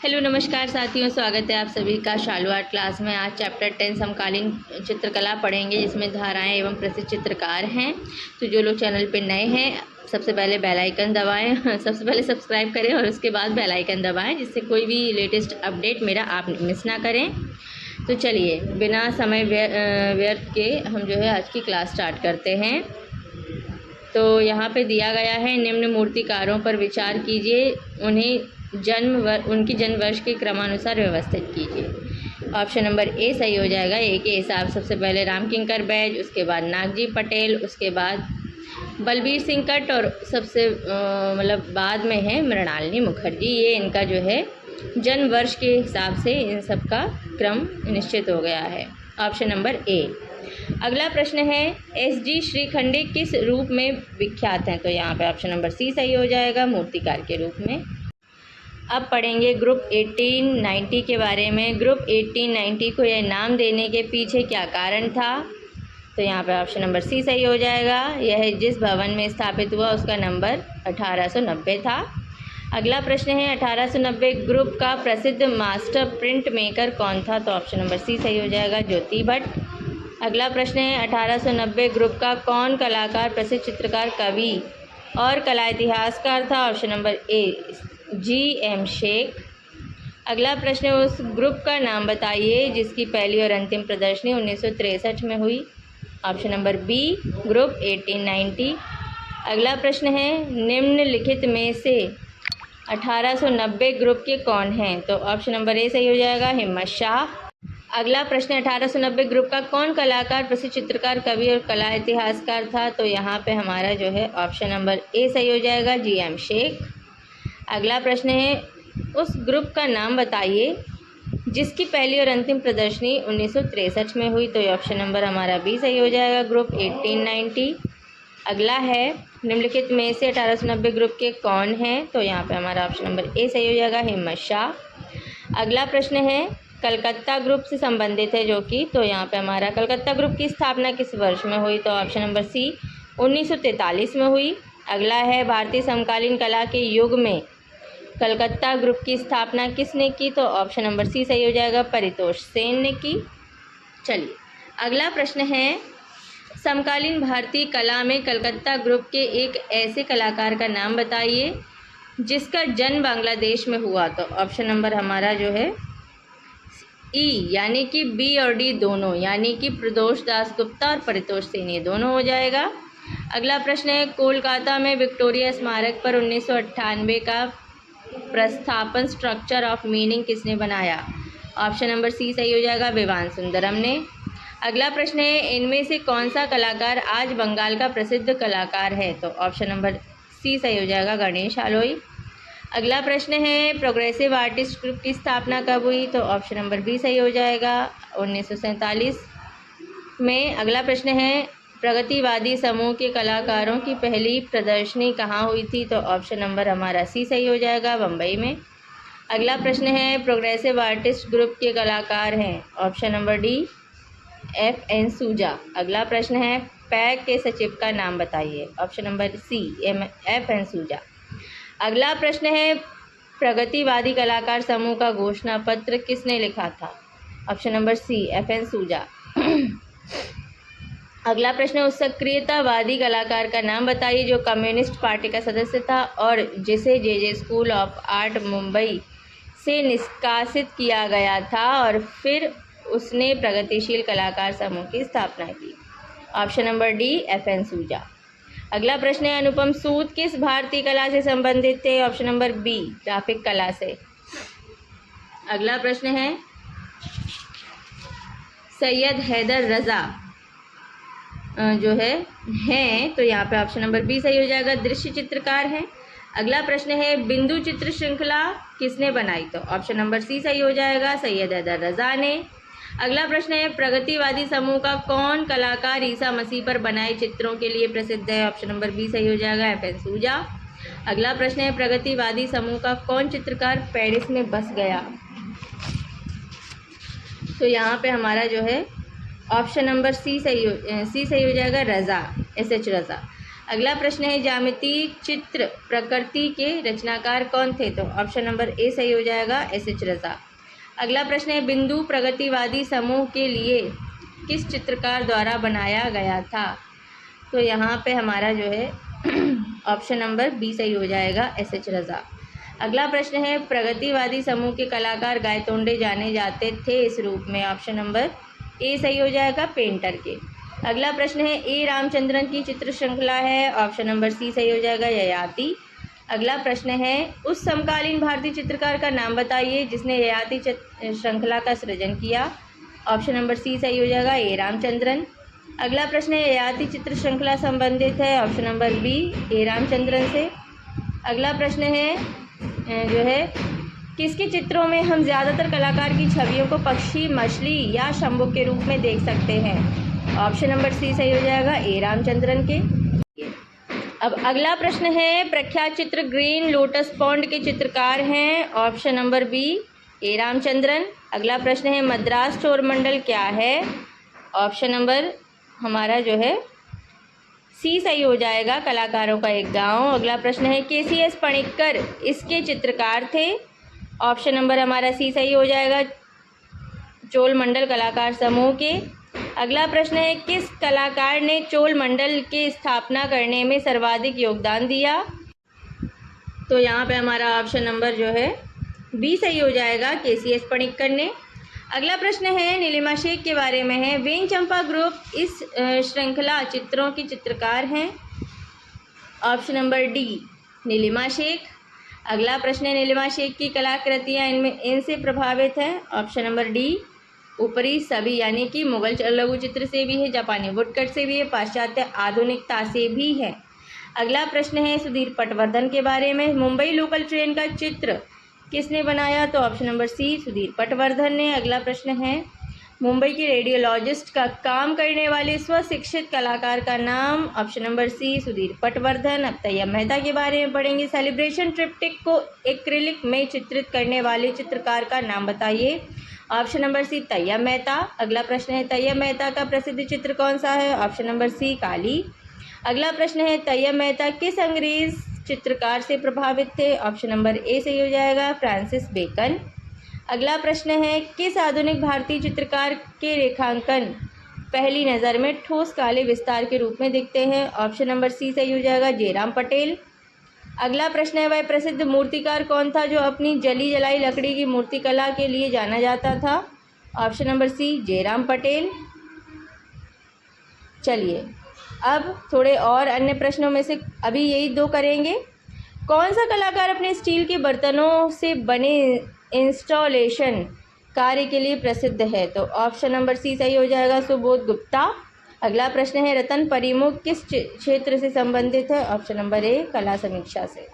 Hello नमस्कार साथियों, स्वागत है आप सभी का शालू आर्ट क्लास में। आज चैप्टर 10 समकालीन चित्रकला पढ़ेंगे, जिसमें धाराएं एवं प्रसिद्ध चित्रकार हैं। तो जो लोग चैनल पे नए हैं, सबसे पहले बेल आइकन दबाएं, सबसे पहले सब्सक्राइब करें और उसके बाद बेल आइकन दबाएं, जिससे कोई भी लेटेस्ट अपडेट मेरा आप मिस ना करें। तो चलिए बिना समय व्यर्थ के हम जो है आज की क्लास स्टार्ट करते हैं। तो यहाँ पे दिया गया है, निम्न मूर्तिकारों पर विचार कीजिए, उनकी जन्म वर्ष के क्रमानुसार व्यवस्थित कीजिए। ऑप्शन नंबर ए सही हो जाएगा। ए के हिसाब सबसे पहले रामकिंकर बैज, उसके बाद नागजी पटेल, उसके बाद बलबीर सिंह कट और सबसे बाद में है मृणालिनी मुखर्जी। ये इनका जो है जन्म वर्ष के हिसाब से इन सब का क्रम निश्चित हो गया है। ऑप्शन नंबर ए। अगला प्रश्न है, एस.जी. श्रीखंडे किस रूप में विख्यात हैं? तो यहाँ पे ऑप्शन नंबर सी सही हो जाएगा, मूर्तिकार के रूप में। अब पढ़ेंगे ग्रुप 1890 के बारे में। ग्रुप 1890 को यह नाम देने के पीछे क्या कारण था? तो यहाँ पे ऑप्शन नंबर सी सही हो जाएगा। यह जिस भवन में स्थापित हुआ उसका नंबर 1890 था। अगला प्रश्न है, 1890 ग्रुप का प्रसिद्ध मास्टर प्रिंट मेकर कौन था? तो ऑप्शन नंबर सी सही हो जाएगा, ज्योति भट्ट। अगला प्रश्न है, 1890 ग्रुप का कौन कलाकार प्रसिद्ध चित्रकार, कवि और कला इतिहासकार था? Option number A, G M. Sheikh. अगला प्रश्न है, उस ग्रुप का नाम बताइए जिसकी पहली और अंतिम प्रदर्शनी 1963 में हुई? Option number B, group 1890। अगला प्रश्न है, निम्नलिखित में से 1890 ग्रुप के कौन हैं? तो ऑप्शन नंबर ए सही हो जाएगा, हिम्मत शाह। अगला प्रश्न, 1890 ग्रुप का कौन कलाकार प्रसिद्ध चित्रकार, कवि और कला इतिहासकार था? तो यहाँ पे हमारा जो है ऑप्शन नंबर ए सही हो जाएगा, जी.एम. शेख। अगला प्रश्न है, उस ग्रुप का नाम बताइए जिसकी पहली और अंतिम प्रदर्शनी 1963 में हुई? तो ऑप्शन नंबर हमारा बी सही हो जाएगा, ग्रुप 1890। अगला है, निम्नलिखित में से 1890 ग्रुप के कौन हैं? तो यहाँ पे हमारा ऑप्शन नंबर ए सही हो जाएगा, हिम्मत शाह। अगला प्रश्न है, कलकत्ता ग्रुप से संबंधित है जो कि, तो यहाँ पे हमारा कलकत्ता ग्रुप की स्थापना किस वर्ष में हुई? तो ऑप्शन नंबर सी, 1943 में हुई। अगला है, भारतीय समकालीन कला के युग में कलकत्ता ग्रुप की स्थापना किसने की? तो ऑप्शन नंबर सी सही हो जाएगा, परितोष सेन ने की। चलिए अगला प्रश्न है, समकालीन भारतीय कला में कलकत्ता ग्रुप के एक ऐसे कलाकार का नाम बताइए जिसका जन्म बांग्लादेश में हुआ? तो ऑप्शन नंबर हमारा जो है ई, यानी कि बी और डी दोनों, यानी कि प्रदोष दास गुप्ता और परितोष सेन, ये दोनों हो जाएगा। अगला प्रश्न है, कोलकाता में विक्टोरिया स्मारक पर 1998 का प्रस्थापन स्ट्रक्चर ऑफ मीनिंग किसने बनाया? ऑप्शन नंबर सी सही हो जाएगा, विवान सुंदरम ने। अगला प्रश्न है, इनमें से कौन सा कलाकार आज बंगाल का प्रसिद्ध कलाकार है? तो ऑप्शन नंबर सी सही हो जाएगा, गणेश हालोई। अगला प्रश्न है, प्रोग्रेसिव आर्टिस्ट ग्रुप की स्थापना कब हुई? तो ऑप्शन नंबर बी सही हो जाएगा, 1947 में। अगला प्रश्न है, प्रगतिवादी समूह के कलाकारों की पहली प्रदर्शनी कहाँ हुई थी? तो ऑप्शन नंबर हमारा सी सही हो जाएगा, बम्बई में। अगला प्रश्न है, प्रोग्रेसिव आर्टिस्ट ग्रुप के कलाकार हैं? Option number D, F N. Souza. अगला प्रश्न है, पैक के सचिव का नाम बताइए? Option number C, F N. Souza. अगला प्रश्न है, प्रगतिवादी कलाकार समूह का घोषणा पत्र किसने लिखा था? Option number C, F N. Souza. अगला प्रश्न है, उस सक्रियतावादी कलाकार का नाम बताइए जो कम्युनिस्ट पार्टी का सदस्य था और जिसे जे स्कूल ऑफ आर्ट मुंबई से निष्कासित किया गया था और फिर उसने प्रगतिशील कलाकार समूह की स्थापना की? Option number D, F N. Souza. अगला प्रश्न है, अनुपम सूद किस भारतीय कला से संबंधित थे? ऑप्शन नंबर बी, ग्राफिक कला से। अगला प्रश्न है, सैयद हैदर रजा जो है तो यहाँ पे ऑप्शन नंबर बी सही हो जाएगा, दृश्य चित्रकार हैं। अगला प्रश्न है, बिंदु चित्र श्रृंखला किसने बनाई? तो ऑप्शन नंबर सी सही हो जाएगा, सैयद हैदर रजा ने। अगला प्रश्न है, प्रगतिवादी समूह का कौन कलाकार ईसा मसीह पर बनाए चित्रों के लिए प्रसिद्ध है? ऑप्शन नंबर बी सही हो जाएगा, एफ.एन. सूजा। अगला प्रश्न है, प्रगतिवादी समूह का कौन चित्रकार पेरिस में बस गया? तो यहाँ पे हमारा जो है ऑप्शन नंबर सी सही हो जाएगा, रज़ा, एस.एच. रज़ा। अगला प्रश्न है ज्यामितीय चित्र प्रकृति के रचनाकार कौन थे? तो ऑप्शन नंबर ए सही हो जाएगा, एस.एच. रज़ा। अगला प्रश्न है बिंदु प्रगतिवादी समूह के लिए किस चित्रकार द्वारा बनाया गया था? तो यहाँ पे हमारा जो है ऑप्शन नंबर बी सही हो जाएगा, एस.एच. रज़ा। अगला प्रश्न है प्रगतिवादी समूह के कलाकार गायतोंडे जाने जाते थे इस रूप में? ऑप्शन नंबर ए सही हो जाएगा, पेंटर के। अगला प्रश्न है ए रामचंद्रन की चित्र श्रृंखला है? ऑप्शन नंबर सी सही हो जाएगा, ययाति। अगला प्रश्न है उस समकालीन भारतीय चित्रकार का नाम बताइए जिसने ययाति श्रृंखला का सृजन किया? ऑप्शन नंबर सी सही हो जाएगा, ए रामचंद्रन। अगला प्रश्न है ययाति चित्र श्रृंखला संबंधित है? ऑप्शन नंबर बी, ए रामचंद्रन से। अगला प्रश्न है जो है किसके चित्रों में हम ज़्यादातर कलाकार की छवियों को पक्षी, मछली या शंभु के रूप में देख सकते हैं? ऑप्शन नंबर सी सही हो जाएगा, ए रामचंद्रन के। अब अगला प्रश्न है प्रख्यात चित्र ग्रीन लोटस पॉन्ड के चित्रकार हैं? ऑप्शन नंबर बी, ए रामचंद्रन। अगला प्रश्न है मद्रास चोरमंडल क्या है? ऑप्शन नंबर हमारा जो है सी सही हो जाएगा, कलाकारों का एक गांव। अगला प्रश्न है के.सी.एस. पणिक्कर इसके चित्रकार थे? ऑप्शन नंबर हमारा सी सही हो जाएगा, चोल मंडल कलाकार समूह के। अगला प्रश्न है किस कलाकार ने चोल मंडल की स्थापना करने में सर्वाधिक योगदान दिया? तो यहाँ पे हमारा ऑप्शन नंबर जो है बी सही हो जाएगा, के.सी.एस. पणिक्कर ने। अगला प्रश्न है नीलिमा शेख के बारे में है। वेंग चंपा ग्रुप इस श्रृंखला चित्रों की चित्रकार हैं? Option number D, Nilima Sheikh. अगला प्रश्न है नीलिमा शेख की कलाकृतियाँ इनसे प्रभावित हैं? ऑप्शन नंबर डी, ऊपरी सभी, यानी कि मुगल लघु चित्र से भी है, जापानी वुडकट से भी है, पाश्चात्य आधुनिकता से भी है। अगला प्रश्न है सुधीर पटवर्धन के बारे में। मुंबई लोकल ट्रेन का चित्र किसने बनाया? तो option number C, Sudhir Patwardhan ने। अगला प्रश्न है मुंबई के रेडियोलॉजिस्ट का काम करने वाले स्वशिक्षित कलाकार का नाम? Option number C, Sudhir Patwardhan. अब तैयब मेहता के बारे में पढ़ेंगे। सेलिब्रेशन ट्रिप्टिक को एक्रिलिक में चित्रित करने वाले चित्रकार का नाम बताइए? Option number C, Tyeb Mehta. अगला प्रश्न है तैयब मेहता का प्रसिद्ध चित्र कौन सा है? ऑप्शन नंबर सी, काली। अगला प्रश्न है तैयब मेहता किस अंग्रेज चित्रकार से प्रभावित थे? ऑप्शन नंबर ए सही हो जाएगा, फ्रांसिस बेकन। अगला प्रश्न है किस आधुनिक भारतीय चित्रकार के रेखांकन पहली नज़र में ठोस काले विस्तार के रूप में दिखते हैं? ऑप्शन नंबर सी सही हो जाएगा, जयराम पटेल। अगला प्रश्न है वह प्रसिद्ध मूर्तिकार कौन था जो अपनी जली जलाई लकड़ी की मूर्तिकला के लिए जाना जाता था? Option number C, Jairam Patel. चलिए अब थोड़े और अन्य प्रश्नों में से अभी यही दो करेंगे। कौन सा कलाकार अपने स्टील के बर्तनों से बने इंस्टॉलेशन कार्य के लिए प्रसिद्ध है? तो ऑप्शन नंबर सी सही हो जाएगा, सुबोध गुप्ता। अगला प्रश्न है रतन परिमुख किस क्षेत्र से संबंधित है? ऑप्शन नंबर ए, कला समीक्षा से।